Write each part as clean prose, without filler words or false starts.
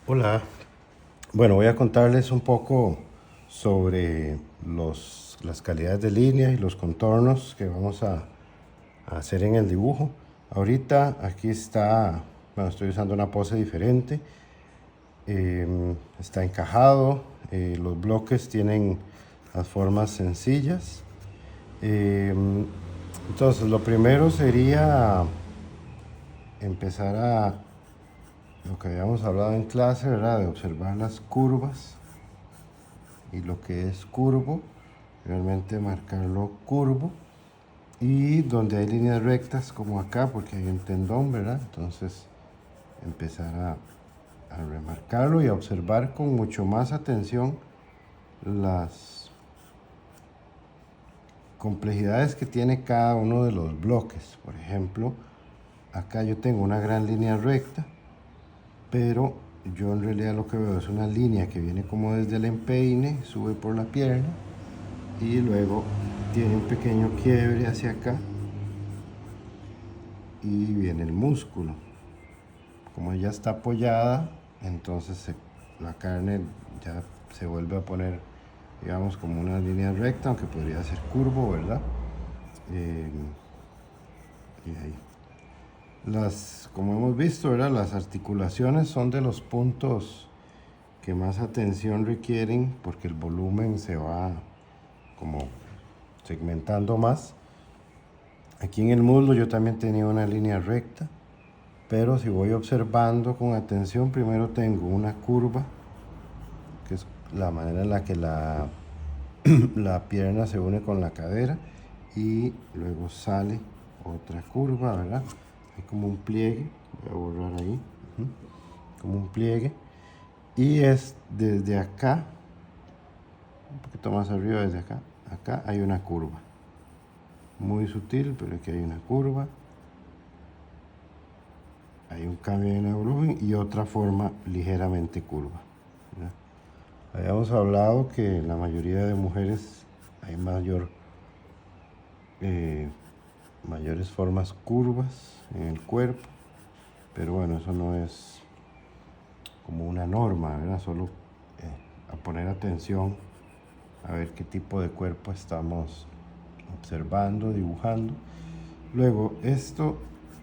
Hola, bueno, voy a contarles un poco sobre las calidades de línea y los contornos que vamos a hacer en el dibujo. Ahorita aquí está, bueno, estoy usando una pose diferente. Está encajado, los bloques tienen las formas sencillas. Eh, entonces, lo primero sería empezar a lo que habíamos hablado en clase, ¿verdad? De observar las curvas y lo que es curvo, realmente marcarlo curvo. Y donde hay líneas rectas, como acá, porque hay un tendón, ¿verdad? Entonces, empezar a remarcarlo y a observar con mucho más atención las complejidades que tiene cada uno de los bloques. Por ejemplo, acá yo tengo una gran línea recta, pero yo en realidad lo que veo es una línea que viene como desde el empeine, sube por la pierna y luego tiene un pequeño quiebre hacia acá y viene el músculo. Como ya está apoyada, entonces la carne ya se vuelve a poner, digamos, como una línea recta, aunque podría ser curvo, ¿verdad? Eh, y ahí. Como hemos visto, ¿verdad? Las articulaciones son de los puntos que más atención requieren porque el volumen se va como segmentando más. Aquí en el muslo yo también tenía una línea recta, pero si voy observando con atención, primero tengo una curva, que es la manera en la que la pierna se une con la cadera, y luego sale otra curva, ¿verdad? Hay como un pliegue, voy a borrar ahí, como un pliegue, y es desde acá, un poquito más arriba, desde acá hay una curva, muy sutil, pero aquí hay una curva, hay un cambio en el volumen y otra forma ligeramente curva, ¿verdad? Habíamos hablado que en la mayoría de mujeres hay eh, mayores formas curvas en el cuerpo, pero bueno, eso no es como una norma, ¿verdad? Solo a poner atención a ver qué tipo de cuerpo estamos observando, dibujando. Luego esto,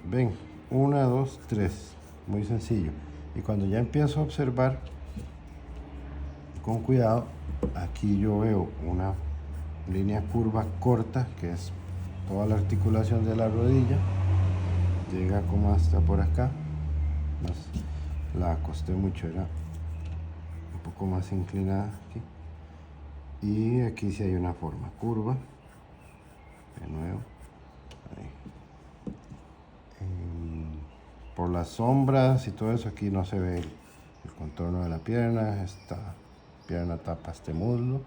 ven, 1, 2, 3, muy sencillo. Y cuando ya empiezo a observar con cuidado, aquí yo veo una línea curva corta, que es toda la articulación de la rodilla, llega como hasta por acá, la acosté mucho, era un poco más inclinada aquí, y aquí sí hay una forma curva, de nuevo, ahí. Por las sombras y todo eso aquí no se ve el contorno de la pierna, esta pierna tapa este muslo,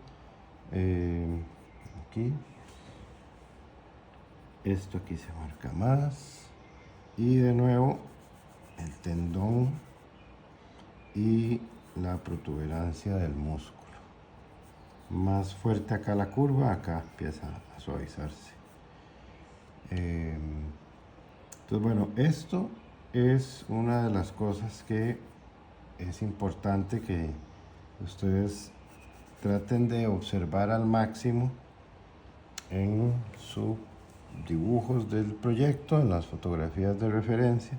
aquí, esto aquí se marca más, y de nuevo el tendón y la protuberancia del músculo. Más fuerte acá la curva, acá empieza a suavizarse. Entonces, bueno, esto es una de las cosas que es importante que ustedes traten de observar al máximo en sus dibujos del proyecto, en las fotografías de referencia,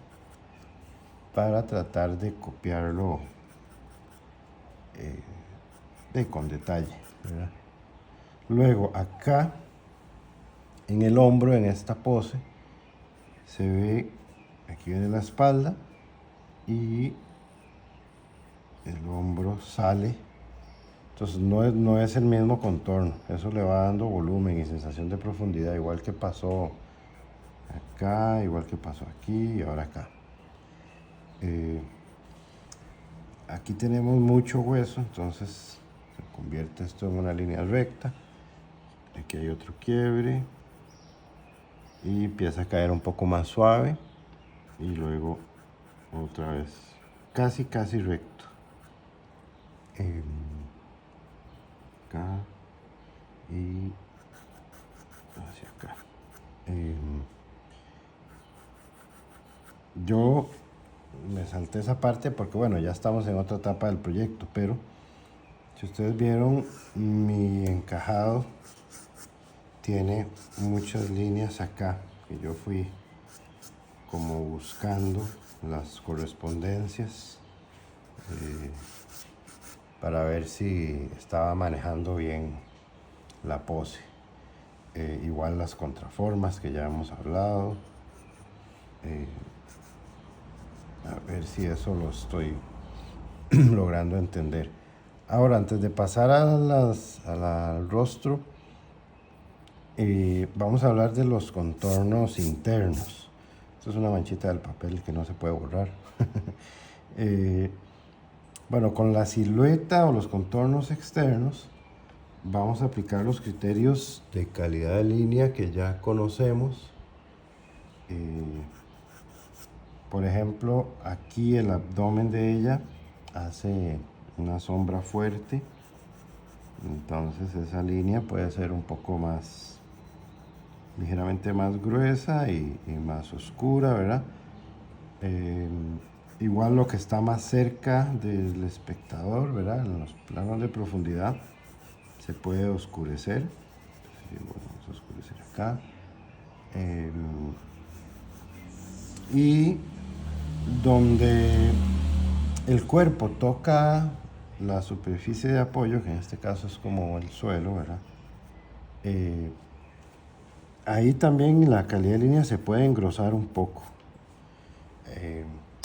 para tratar de copiarlo con detalle, ¿verdad? Luego acá en el hombro, en esta pose, se ve, aquí viene la espalda y el hombro sale. Entonces no es el mismo contorno, eso le va dando volumen y sensación de profundidad, igual que pasó acá, igual que pasó aquí y ahora acá. Aquí tenemos mucho hueso, entonces se convierte esto en una línea recta. Aquí hay otro quiebre y empieza a caer un poco más suave y luego otra vez casi recto. Acá y hacia acá. Yo me salté esa parte porque bueno, ya estamos en otra etapa del proyecto, pero si ustedes vieron, mi encajado tiene muchas líneas acá que yo fui como buscando las correspondencias para ver si estaba manejando bien la pose. Igual las contraformas que ya hemos hablado. A ver si eso lo estoy logrando entender. Ahora, antes de pasar al rostro, vamos a hablar de los contornos internos. Esto es una manchita del papel que no se puede borrar. Bueno, con la silueta o los contornos externos vamos a aplicar los criterios de calidad de línea que ya conocemos. Por ejemplo, aquí el abdomen de ella hace una sombra fuerte, entonces esa línea puede ser un poco más, ligeramente más gruesa y más oscura, ¿verdad? Igual lo que está más cerca del espectador, ¿verdad? En los planos de profundidad se puede oscurecer. Entonces, bueno, vamos a oscurecer acá. Y donde el cuerpo toca la superficie de apoyo, que en este caso es como el suelo, ¿verdad? Ahí también la calidad de línea se puede engrosar un poco.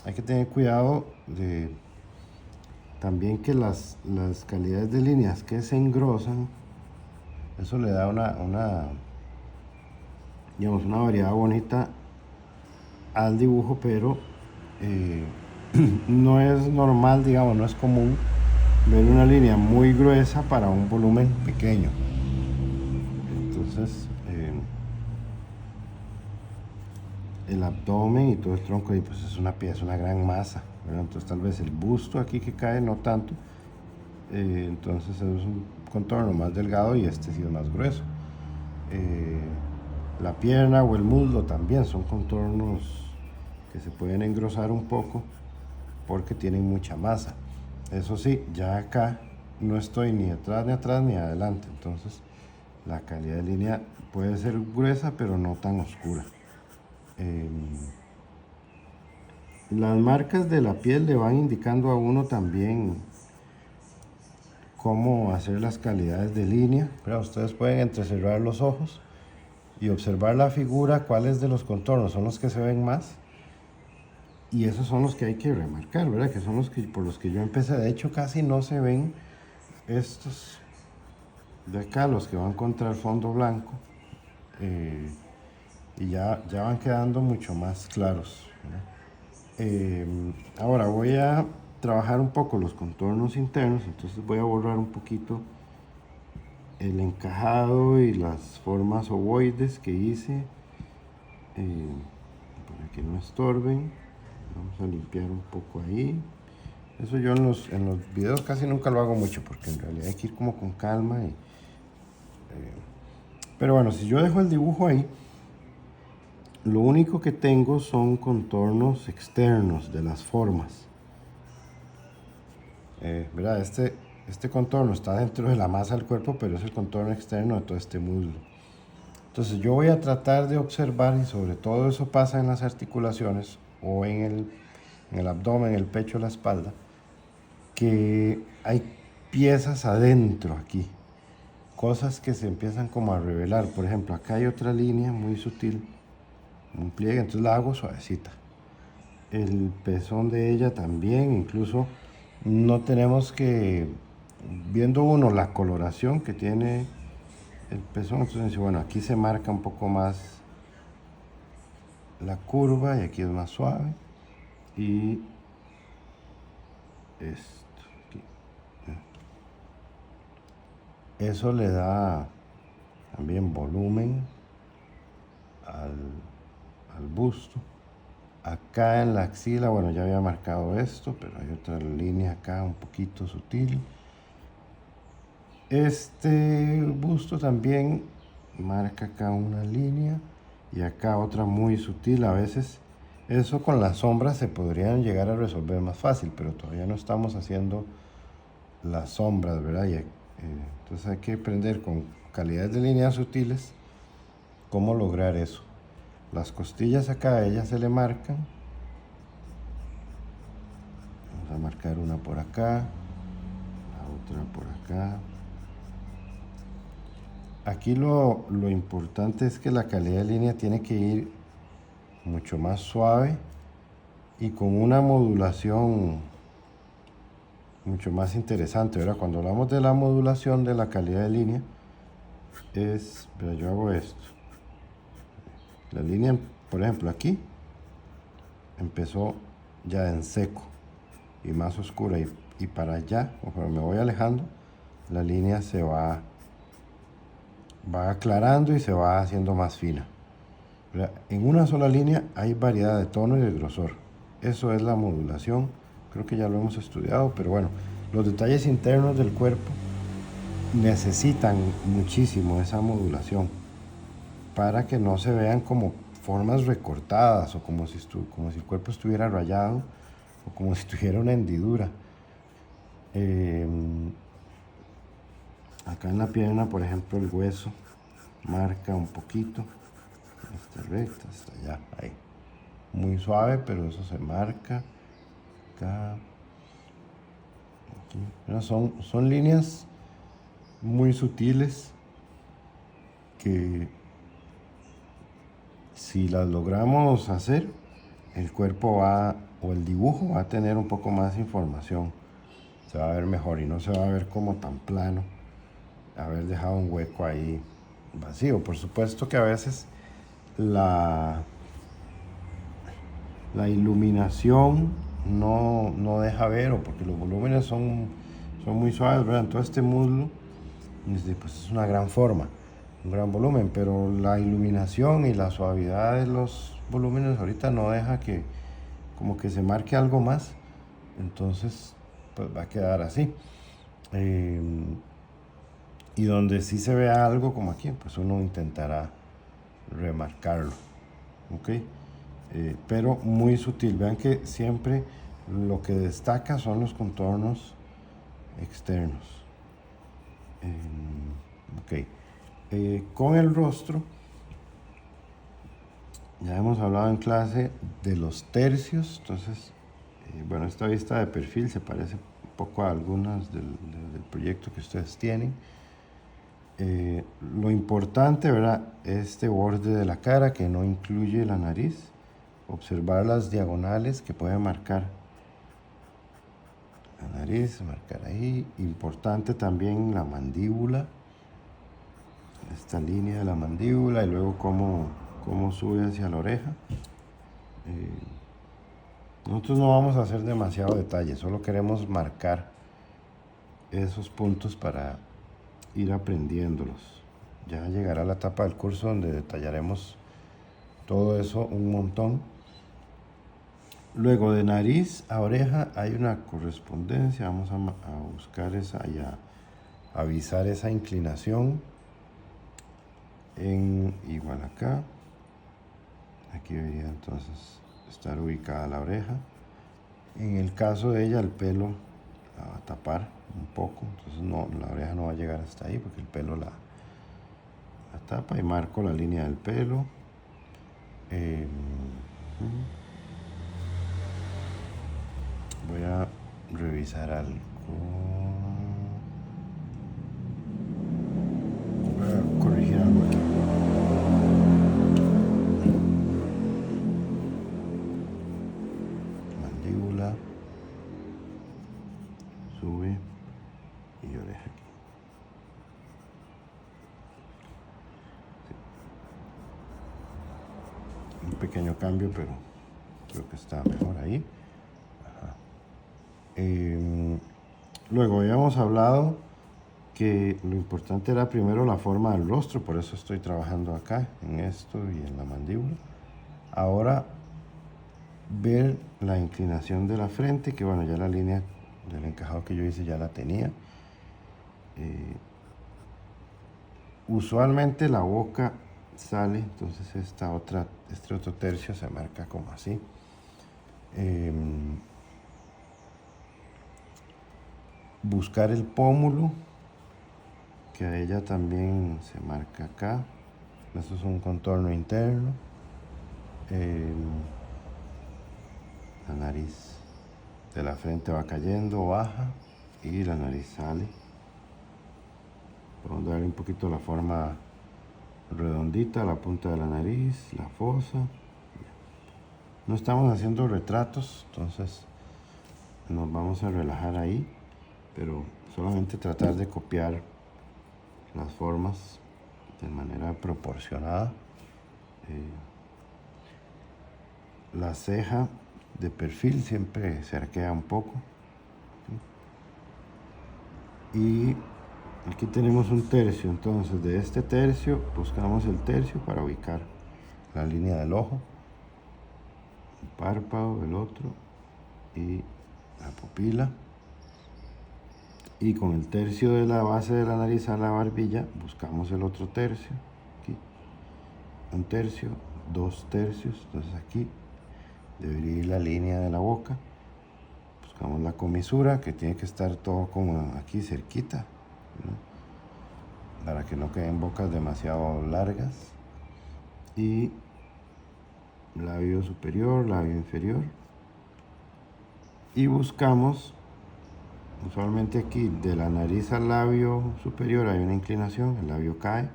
Hay que tener cuidado de también que las calidades de líneas que se engrosan, eso le da digamos, una variedad bonita al dibujo, pero no es normal, digamos, no es común ver una línea muy gruesa para un volumen pequeño. Entonces, el abdomen y todo el tronco, y pues es una pieza, una gran masa, ¿verdad? Entonces tal vez el busto aquí que cae no tanto, entonces es un contorno más delgado y este sí es más grueso. La pierna o el muslo también son contornos que se pueden engrosar un poco porque tienen mucha masa. Eso sí, ya acá no estoy ni atrás ni adelante, entonces la calidad de línea puede ser gruesa pero no tan oscura. Las marcas de la piel le van indicando a uno también cómo hacer las calidades de línea. Pero ustedes pueden entrecerrar los ojos y observar la figura, cuáles de los contornos son los que se ven más. Y esos son los que hay que remarcar, ¿verdad? Que son los que, por los que yo empecé. De hecho, casi no se ven estos de acá, los que van contra el fondo blanco. Y ya van quedando mucho más claros, ¿verdad? Ahora voy a trabajar un poco los contornos internos, entonces voy a borrar un poquito el encajado y las formas ovoides que hice para que no estorben. Vamos a limpiar un poco ahí. Eso yo en los videos casi nunca lo hago mucho porque en realidad hay que ir como con calma. Pero bueno, si yo dejo el dibujo ahí, lo único que tengo son contornos externos de las formas. ¿Verdad? Este contorno está dentro de la masa del cuerpo, pero es el contorno externo de todo este muslo. Entonces yo voy a tratar de observar, y sobre todo eso pasa en las articulaciones o en el abdomen, el pecho, la espalda, que hay piezas adentro aquí, cosas que se empiezan como a revelar. Por ejemplo, acá hay otra línea muy sutil, un pliegue, entonces la hago suavecita. El pezón de ella también, incluso no tenemos que, viendo uno la coloración que tiene el pezón, entonces bueno, aquí se marca un poco más la curva y aquí es más suave. Y esto aquí. Eso le da también volumen al busto. Acá en la axila, bueno, ya había marcado esto, pero hay otra línea acá un poquito sutil. Este busto también marca acá una línea y acá otra muy sutil. A veces Eso con las sombras se podrían llegar a resolver más fácil, pero todavía no estamos haciendo las sombras, ¿verdad? Entonces hay que aprender con calidades de líneas sutiles cómo lograr eso. Las costillas acá a ellas se le marcan. Vamos a marcar una por acá, la otra por acá. Aquí lo importante es que la calidad de línea tiene que ir mucho más suave y con una modulación mucho más interesante, ¿verdad? Cuando hablamos de la modulación de la calidad de línea, pero yo hago esto. La línea, por ejemplo, aquí empezó ya en seco y más oscura, y para allá, conforme me voy alejando, la línea se va aclarando y se va haciendo más fina. En una sola línea hay variedad de tono y de grosor. Eso es la modulación. Creo que ya lo hemos estudiado, pero bueno, los detalles internos del cuerpo necesitan muchísimo esa modulación para que no se vean como formas recortadas o como si el cuerpo estuviera rayado o como si tuviera una hendidura. Acá en la pierna, por ejemplo, el hueso marca un poquito. Esta recta, hasta allá, ahí. Muy suave, pero eso se marca. Acá. Aquí. Bueno, son líneas muy sutiles que si las logramos hacer, el cuerpo o el dibujo va a tener un poco más información. Se va a ver mejor y no se va a ver como tan plano. Haber dejado un hueco ahí vacío. Por supuesto que a veces la iluminación no deja ver, o porque los volúmenes son muy suaves, ¿verdad? Entonces este muslo pues es una gran forma, un gran volumen, pero la iluminación y la suavidad de los volúmenes ahorita no deja que como que se marque algo más, entonces pues va a quedar así. Y donde sí se vea algo como aquí, pues uno intentará remarcarlo, ¿ok? Pero muy sutil. Vean que siempre lo que destaca son los contornos externos. Ok. Con el rostro, ya hemos hablado en clase de los tercios. Entonces, bueno, esta vista de perfil se parece un poco a algunas del proyecto que ustedes tienen. Lo importante, ¿verdad? Este borde de la cara que no incluye la nariz. Observar las diagonales que puede marcar la nariz, marcar ahí. Importante también la mandíbula, esta línea de la mandíbula, y luego cómo sube hacia la oreja. Nosotros no vamos a hacer demasiado detalle, solo queremos marcar esos puntos para ir aprendiéndolos. Ya llegará la etapa del curso donde detallaremos todo eso un montón. Luego de nariz a oreja hay una correspondencia. Vamos a buscar esa y a avisar esa inclinación. Igual acá. Aquí debería entonces estar ubicada la oreja. En el caso de ella, el pelo la va a tapar un poco. Entonces la oreja no va a llegar hasta ahí porque el pelo la tapa. Y marco la línea del pelo. Voy a revisar algo. Voy a corregir algo aquí. Mandíbula. Sube y oreja aquí. Sí. Un pequeño cambio, pero creo que está mejor ahí. Luego habíamos hablado que lo importante era primero la forma del rostro, por eso estoy trabajando acá, en esto y en la mandíbula. Ahora ver la inclinación de la frente, que bueno, ya la línea del encajado que yo hice ya la tenía. Usualmente la boca sale, entonces este otro tercio se marca como así. buscar el pómulo, que a ella también se marca acá. Esto es un contorno interno. La nariz de la frente va cayendo, baja, y la nariz sale. Vamos a darle un poquito la forma redondita a la punta de la nariz, la fosa. No estamos haciendo retratos, entonces nos vamos a relajar ahí, pero solamente tratar de copiar las formas de manera proporcionada. La ceja de perfil siempre se arquea un poco, ¿sí? Y aquí tenemos un tercio, entonces de este tercio buscamos el tercio para ubicar la línea del ojo, el párpado, el otro y la pupila. Y con el tercio de la base de la nariz a la barbilla buscamos el otro tercio, aquí, un tercio, 2 tercios, entonces aquí debería ir la línea de la boca. Buscamos la comisura, que tiene que estar todo como aquí cerquita, ¿no? Para que no queden bocas demasiado largas. Y labio superior, labio inferior. Y buscamos, usualmente aquí de la nariz al labio superior hay una inclinación, el labio cae,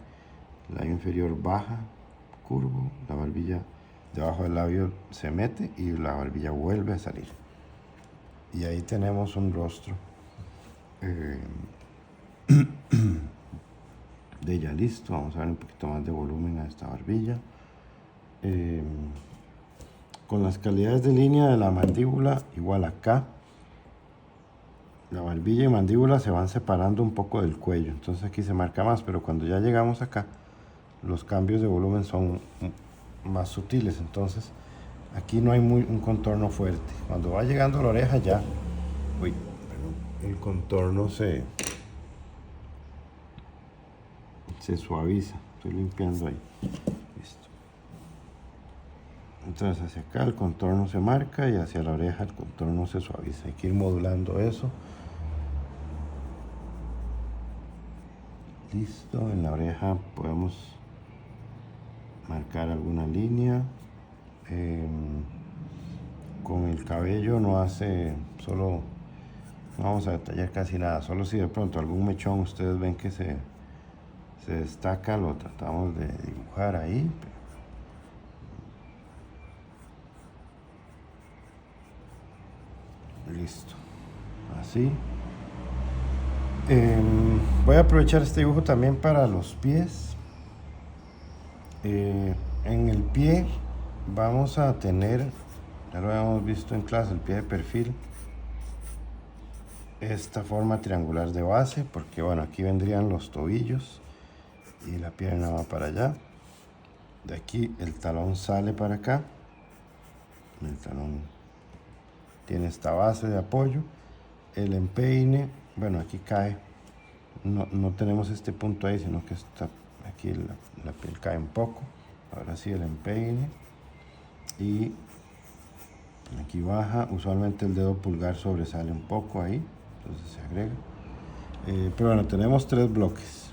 el labio inferior baja, curvo, la barbilla debajo del labio se mete y la barbilla vuelve a salir. Y ahí tenemos un rostro de ella listo. Vamos a dar un poquito más de volumen a esta barbilla. Con las calidades de línea de la mandíbula, igual acá, la barbilla y mandíbula se van separando un poco del cuello, entonces aquí se marca más, pero cuando ya llegamos acá, los cambios de volumen son más sutiles, entonces aquí no hay un contorno fuerte. Cuando va llegando a la oreja ya, el contorno se suaviza. Estoy limpiando ahí. Listo. Entonces hacia acá el contorno se marca y hacia la oreja el contorno se suaviza. Hay que ir modulando eso. Listo. En la oreja podemos marcar alguna línea. Con el cabello no vamos a detallar casi nada, solo si de pronto algún mechón ustedes ven que se destaca, lo tratamos de dibujar ahí. Listo, así. Voy a aprovechar este dibujo también para los pies. En el pie vamos a tener, ya lo habíamos visto en clase, el pie de perfil, esta forma triangular de base, porque bueno, aquí vendrían los tobillos y la pierna va para allá. De aquí el talón sale para acá, el talón tiene esta base de apoyo. El empeine, bueno, aquí cae, no tenemos este punto ahí, sino que está aquí, la piel cae un poco. Ahora sí, el empeine, y aquí baja. Usualmente el dedo pulgar sobresale un poco ahí, entonces se agrega. Pero bueno, tenemos 3 bloques: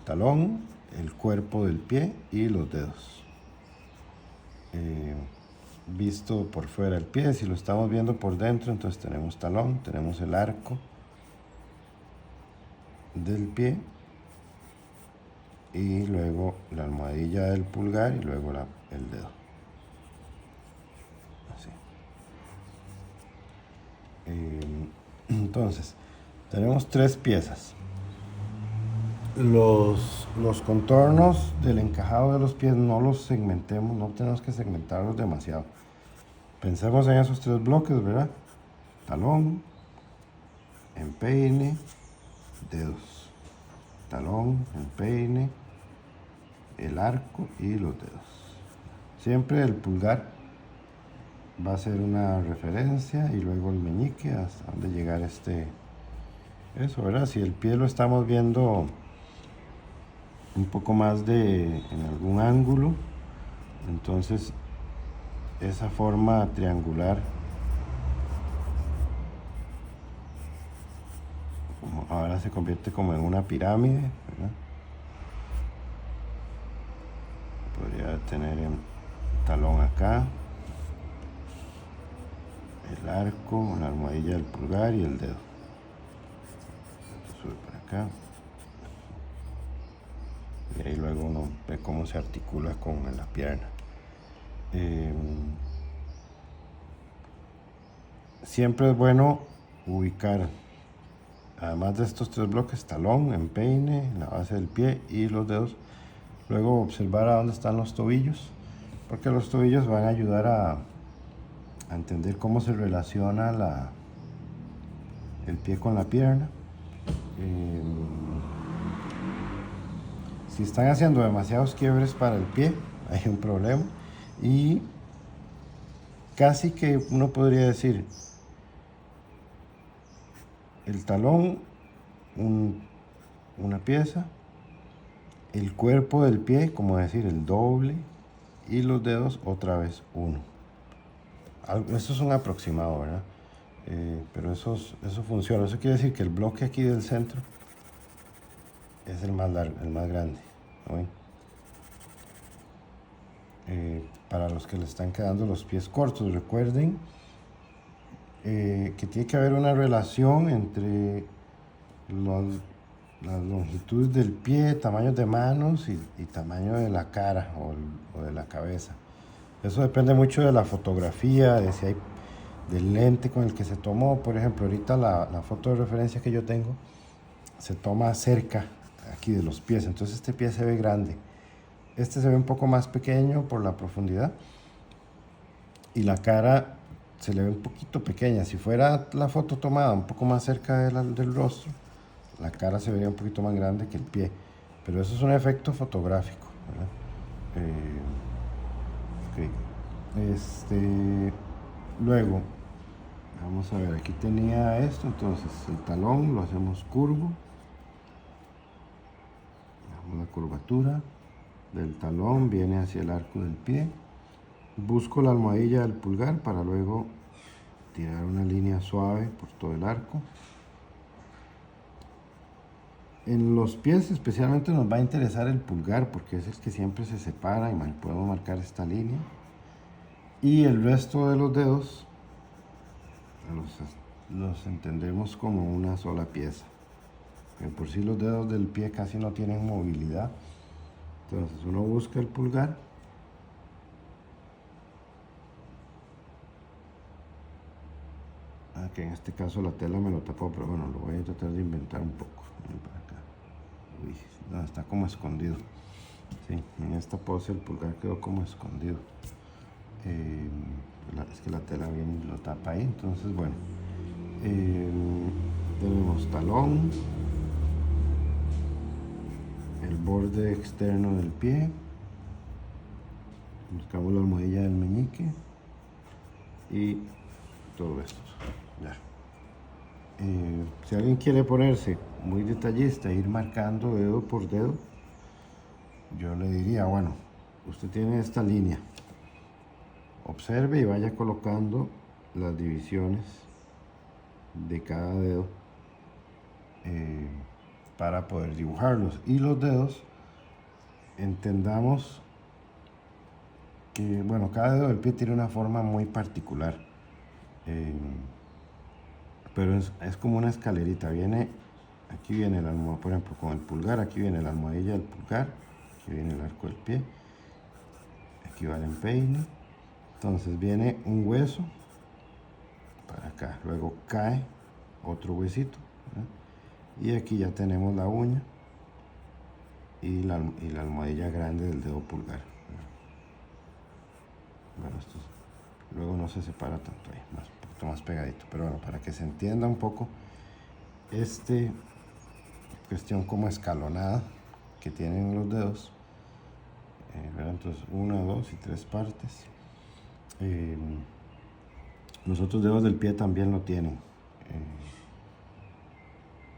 talón, el cuerpo del pie y los dedos. Visto por fuera el pie, si lo estamos viendo por dentro, entonces tenemos talón, tenemos el arco del pie y luego la almohadilla del pulgar y luego el dedo. Así. Entonces tenemos 3 piezas. Los contornos del encajado de los pies no los segmentemos, no tenemos que segmentarlos demasiado. Pensemos en esos 3 bloques, ¿verdad? Talón, empeine, dedos. Talón, empeine, el arco y los dedos. Siempre el pulgar va a ser una referencia y luego el meñique hasta donde llegar eso, ¿verdad? Si el pie lo estamos viendo un poco más en algún ángulo, entonces esa forma triangular ahora se convierte como en una pirámide, ¿verdad? Podría tener el talón acá, el arco, la almohadilla del pulgar y el dedo. Sube para acá. Y ahí luego uno ve cómo se articula con la pierna. Siempre es bueno ubicar, además de estos 3 bloques, talón, empeine, la base del pie y los dedos. Luego observar a dónde están los tobillos, porque los tobillos van a ayudar a entender cómo se relaciona el pie con la pierna. Si están haciendo demasiados quiebres para el pie, hay un problema. Y casi que uno podría decir, el talón, una pieza, el cuerpo del pie, como decir, el doble, y los dedos otra vez uno. Eso es un aproximado, ¿verdad? Pero eso funciona. Eso quiere decir que el bloque aquí del centro es el más largo, el más grande, ¿no? Para los que le están quedando los pies cortos, recuerden que tiene que haber una relación entre las longitudes del pie, tamaños de manos y tamaño de la cara o de la cabeza. Eso depende mucho de la fotografía, de si hay del lente con el que se tomó. Por ejemplo, ahorita la foto de referencia que yo tengo se toma cerca aquí de los pies, entonces este pie se ve grande. Este se ve un poco más pequeño por la profundidad y la cara se le ve un poquito pequeña. Si fuera la foto tomada un poco más cerca del rostro, la cara se vería un poquito más grande que el pie, pero eso es un efecto fotográfico, ¿verdad? Luego vamos a ver, aquí tenía esto, entonces el talón lo hacemos curvo, la curvatura del talón viene hacia el arco del pie, busco la almohadilla del pulgar para luego tirar una línea suave por todo el arco. En los pies especialmente nos va a interesar el pulgar porque es el que siempre se separa y podemos marcar esta línea. Y el resto de los dedos los entendemos como una sola pieza. Por si los dedos del pie casi no tienen movilidad. Entonces uno busca el pulgar. Que en este caso la tela me lo tapó, pero bueno, lo voy a tratar de inventar un poco. Para acá. Uy, no, está como escondido. Sí, en esta pose el pulgar quedó como escondido. Es que la tela bien lo tapa ahí, entonces bueno. Tenemos talón, el borde externo del pie, buscamos la almohadilla del meñique y todo esto. Ya. Si alguien quiere ponerse muy detallista e ir marcando dedo por dedo, yo le diría, bueno, usted tiene esta línea, observe y vaya colocando las divisiones de cada dedo para poder dibujarlos. Y los dedos, entendamos que, bueno, cada dedo del pie tiene una forma muy particular, pero es como una escalerita. Aquí viene el almohadilla, por ejemplo, con el pulgar, aquí viene la almohadilla del pulgar, aquí viene el arco del pie, aquí va el empeine, entonces viene un hueso para acá, luego cae otro huesito, ¿verdad? Y aquí ya tenemos la uña y la almohadilla grande del dedo pulgar, ¿verdad? Bueno, luego no se separa tanto ahí, un poquito más pegadito, pero bueno, para que se entienda un poco cuestión como escalonada que tienen los dedos, ¿verdad? Entonces 1, 2 y 3 partes. Los otros dedos del pie también lo tienen,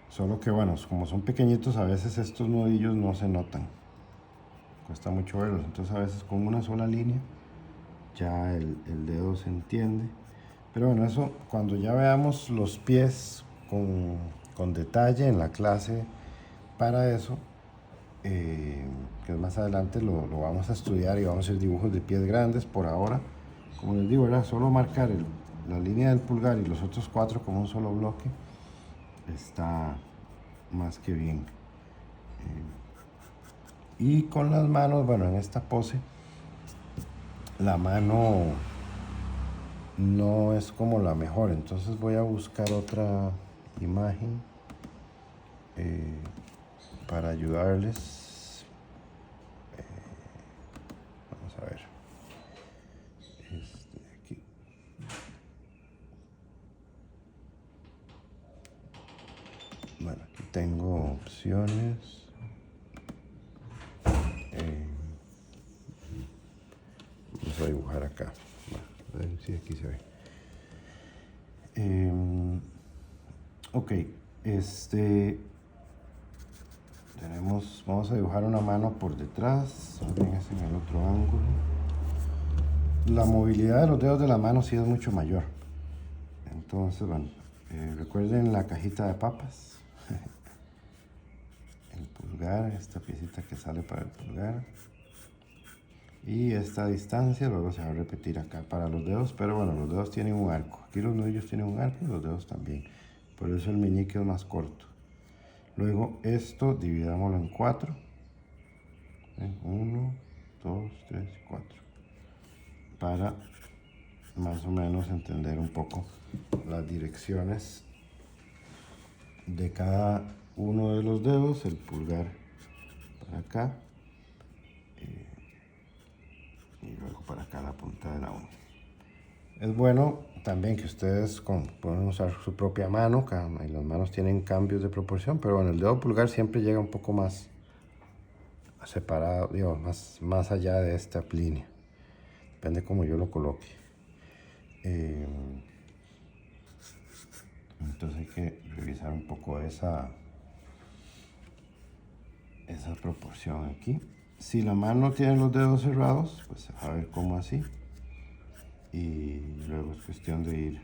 solo que bueno, como son pequeñitos, a veces estos nudillos no se notan, cuesta mucho verlos, entonces a veces con una sola línea ya el dedo se entiende. Pero bueno, eso cuando ya veamos los pies con detalle en la clase para eso, que más adelante lo vamos a estudiar y vamos a hacer dibujos de pies grandes. Por ahora, como les digo, ¿verdad? Solo marcar la línea del pulgar y los otros 4 como un solo bloque está más que bien. Y con las manos, bueno, en esta pose, la mano no es como la mejor, entonces voy a buscar otra imagen para ayudarles. Vamos a ver. Aquí. Bueno, aquí tengo opciones. Vamos a dibujar acá. Bueno, a ver si aquí se ve. Ok, vamos a dibujar una mano por detrás, también es en el otro ángulo. La movilidad de los dedos de la mano sí es mucho mayor. Entonces, bueno, recuerden la cajita de papas. El pulgar, esta piecita que sale para el pulgar. Y esta distancia luego se va a repetir acá para los dedos, pero bueno, los dedos tienen un arco. Aquí los nudillos tienen un arco y los dedos también. Por eso el meñique es más corto. Luego esto dividámoslo en 4. 1, 2, 3, 4. Para más o menos entender un poco las direcciones de cada uno de los dedos. El pulgar para acá. Y luego para acá la punta de la uña. Es bueno también que ustedes pueden usar su propia mano, y las manos tienen cambios de proporción, pero bueno, el dedo pulgar siempre llega un poco más separado, digo, más allá de esta línea. Depende cómo yo lo coloque. Entonces hay que revisar un poco esa proporción aquí. Si la mano tiene los dedos cerrados, pues se va a ver como así. Y luego es cuestión de ir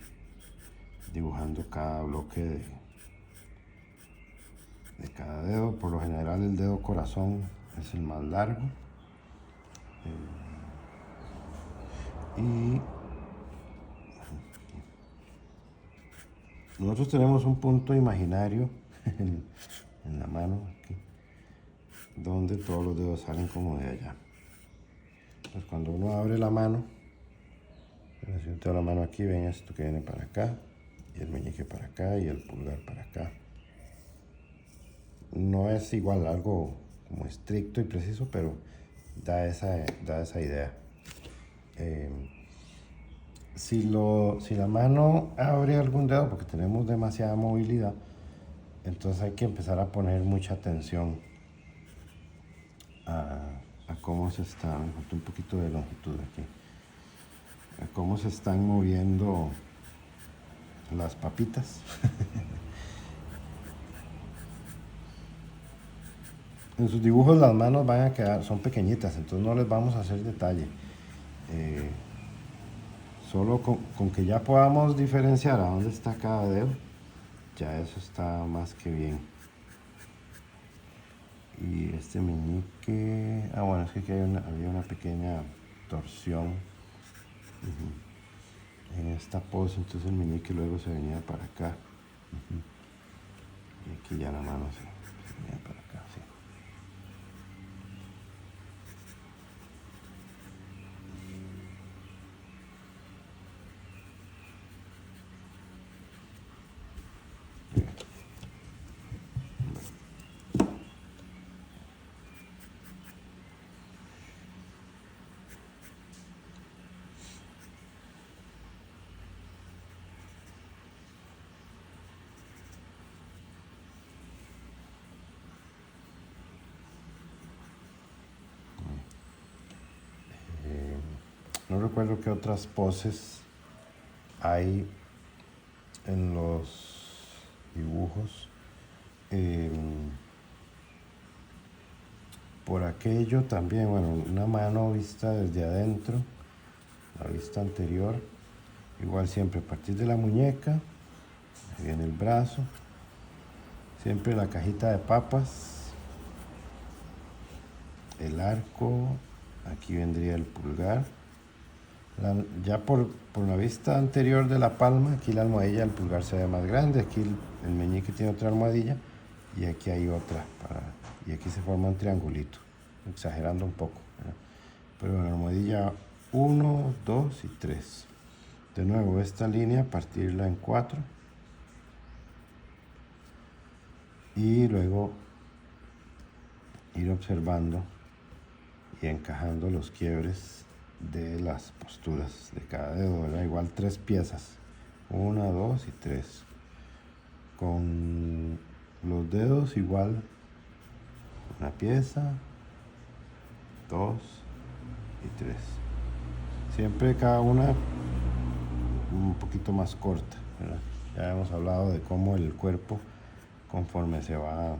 dibujando cada bloque de cada dedo. Por lo general el dedo corazón es el más largo. Y nosotros tenemos un punto imaginario en la mano aquí, donde todos los dedos salen como de allá. Entonces cuando uno abre la mano, si yo tengo la mano aquí, ven esto que viene para acá, y el meñique para acá, y el pulgar para acá. No es igual algo como estricto y preciso, pero da esa idea. Si la mano abre algún dedo, porque tenemos demasiada movilidad, entonces hay que empezar a poner mucha atención a cómo se está, me falta un poquito de longitud aquí, a cómo se están moviendo las papitas. En sus dibujos las manos van a quedar, son pequeñitas, entonces no les vamos a hacer detalle. Solo con que ya podamos diferenciar a dónde está cada dedo, ya eso está más que bien. Y este meñique, bueno, es que aquí había una pequeña torsión en esta pose, entonces el meñique luego se venía para acá. Y aquí ya la mano se venía para acá, sí. No recuerdo qué otras poses hay en los dibujos. Por aquello también, bueno, una mano vista desde adentro, la vista anterior, igual siempre a partir de la muñeca, viene el brazo, Siempre la cajita de papas, el arco, aquí vendría el pulgar. Ya por la vista anterior de la palma, aquí la almohadilla del pulgar se ve más grande, aquí el meñique tiene otra almohadilla y aquí hay otra, y aquí se forma un triangulito, exagerando un poco, ¿verdad? Pero en la almohadilla 1, 2 y 3. De nuevo esta línea partirla en 4 y luego ir observando y encajando los quiebres de las posturas de cada dedo, ¿verdad? Igual 3 piezas, 1, 2 y 3. Con los dedos igual, una pieza, 2 y 3. Siempre cada una un poquito más corta, ¿verdad? Ya hemos hablado de cómo el cuerpo, conforme se va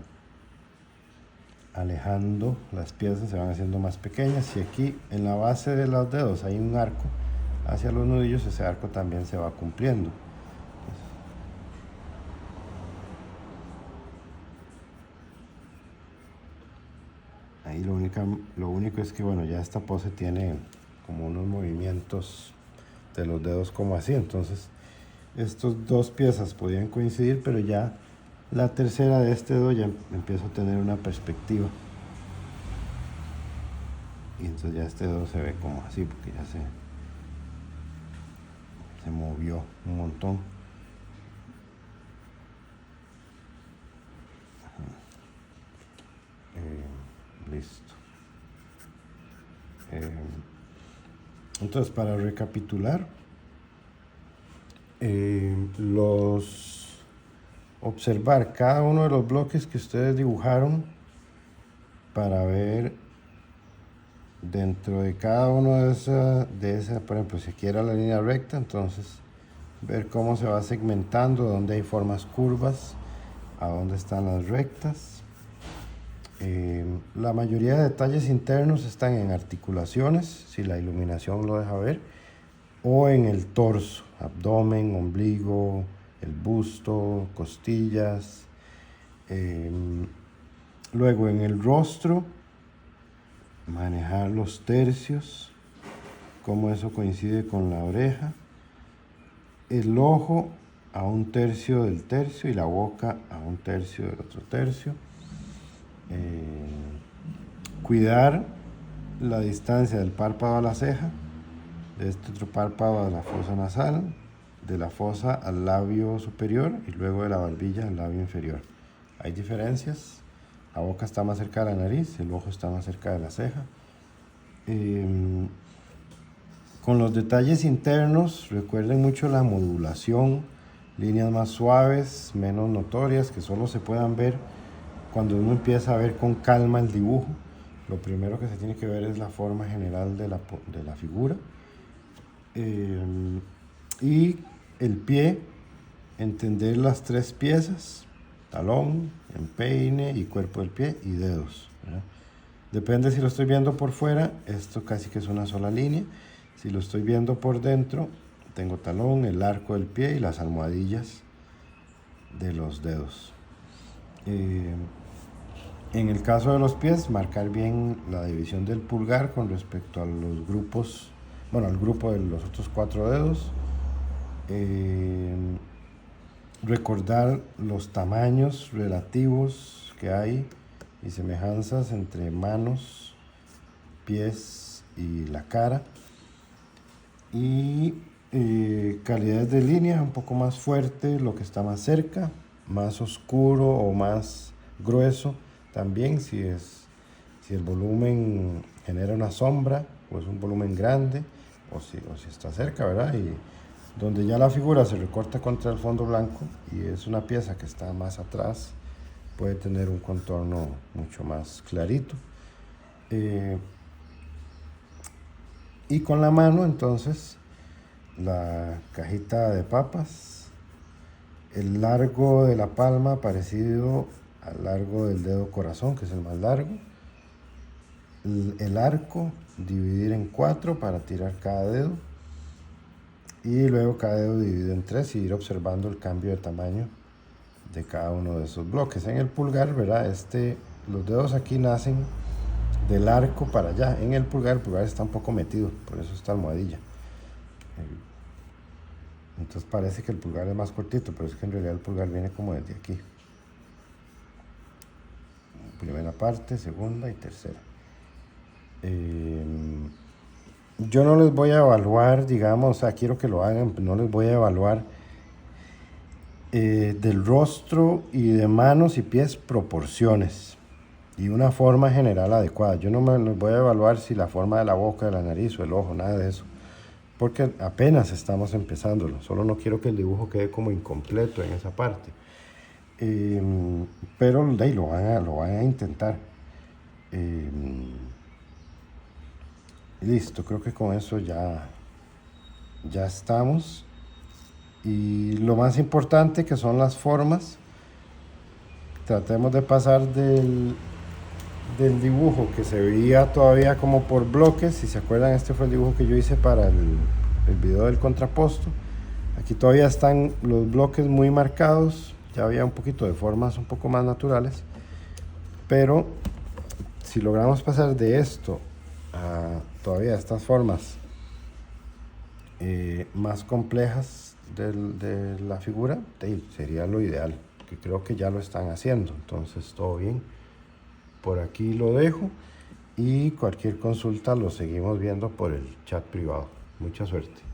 alejando, las piezas se van haciendo más pequeñas, y aquí en la base de los dedos hay un arco hacia los nudillos, ese arco también se va cumpliendo. Ahí lo único es que, bueno, ya esta pose tiene como unos movimientos de los dedos como así, entonces estos dos piezas podían coincidir, pero ya la tercera de este dedo ya empieza a tener una perspectiva. Y entonces ya este dedo se ve como así, porque ya se movió un montón. Listo. Entonces, para recapitular, observar cada uno de los bloques que ustedes dibujaron para ver dentro de cada uno de esa, por ejemplo, si aquí era la línea recta, entonces ver cómo se va segmentando, dónde hay formas curvas, a dónde están las rectas. La mayoría de detalles internos están en articulaciones, si la iluminación lo deja ver, o en el torso, abdomen, ombligo, el busto, costillas. Luego en el rostro, manejar los tercios, cómo eso coincide con la oreja, el ojo a un tercio del tercio y la boca a un tercio del otro tercio. Cuidar la distancia del párpado a la ceja, de este otro párpado a la fosa nasal, de la fosa al labio superior y luego de la barbilla al labio inferior. Hay diferencias, la boca está más cerca de la nariz, el ojo está más cerca de la ceja. Con los detalles internos, recuerden mucho la modulación, líneas más suaves, menos notorias, que solo se puedan ver cuando uno empieza a ver con calma el dibujo. Lo primero que se tiene que ver es la forma general de la figura. Y el pie, entender las 3 piezas, talón, empeine y cuerpo del pie y dedos, ¿verdad? Depende si lo estoy viendo por fuera, esto casi que es una sola línea. Si lo estoy viendo por dentro, tengo talón, el arco del pie y las almohadillas de los dedos. En el caso de los pies, marcar bien la división del pulgar con respecto a los grupos, bueno, al grupo de los otros 4 dedos. Recordar los tamaños relativos que hay y semejanzas entre manos, pies y la cara. Y calidades de línea un poco más fuerte, lo que está más cerca, más oscuro o más grueso. También si el volumen genera una sombra o es un volumen grande o si está cerca, ¿verdad? Y donde ya la figura se recorta contra el fondo blanco y es una pieza que está más atrás, puede tener un contorno mucho más clarito. Y con la mano, entonces, la cajita de papas, el largo de la palma parecido al largo del dedo corazón, que es el más largo. El arco, dividir en 4 para tirar cada dedo. Y luego cada dedo dividido en 3 y ir observando el cambio de tamaño de cada uno de esos bloques. En el pulgar, ¿verdad? Los dedos aquí nacen del arco para allá. En el pulgar está un poco metido, por eso esta almohadilla. Entonces parece que el pulgar es más cortito, pero es que en realidad el pulgar viene como desde aquí. Primera parte, segunda y tercera. Yo no les voy a evaluar, digamos, o sea, quiero que lo hagan, no les voy a evaluar del rostro y de manos y pies proporciones y una forma general adecuada. Yo no me les voy a evaluar si la forma de la boca, de la nariz o el ojo, nada de eso, porque apenas estamos empezándolo. Solo no quiero que el dibujo quede como incompleto en esa parte. Pero de ahí lo van a intentar. Listo, creo que con eso ya estamos. Y lo más importante, que son las formas, tratemos de pasar del dibujo que se veía todavía como por bloques. Si se acuerdan, este fue el dibujo que yo hice para el video del contraposto. Aquí todavía están los bloques muy marcados, ya había un poquito de formas un poco más naturales, pero si logramos pasar de esto a todavía estas formas más complejas de la figura, sería lo ideal, que creo que ya lo están haciendo. Entonces todo bien, por aquí lo dejo y cualquier consulta lo seguimos viendo por el chat privado. Mucha suerte.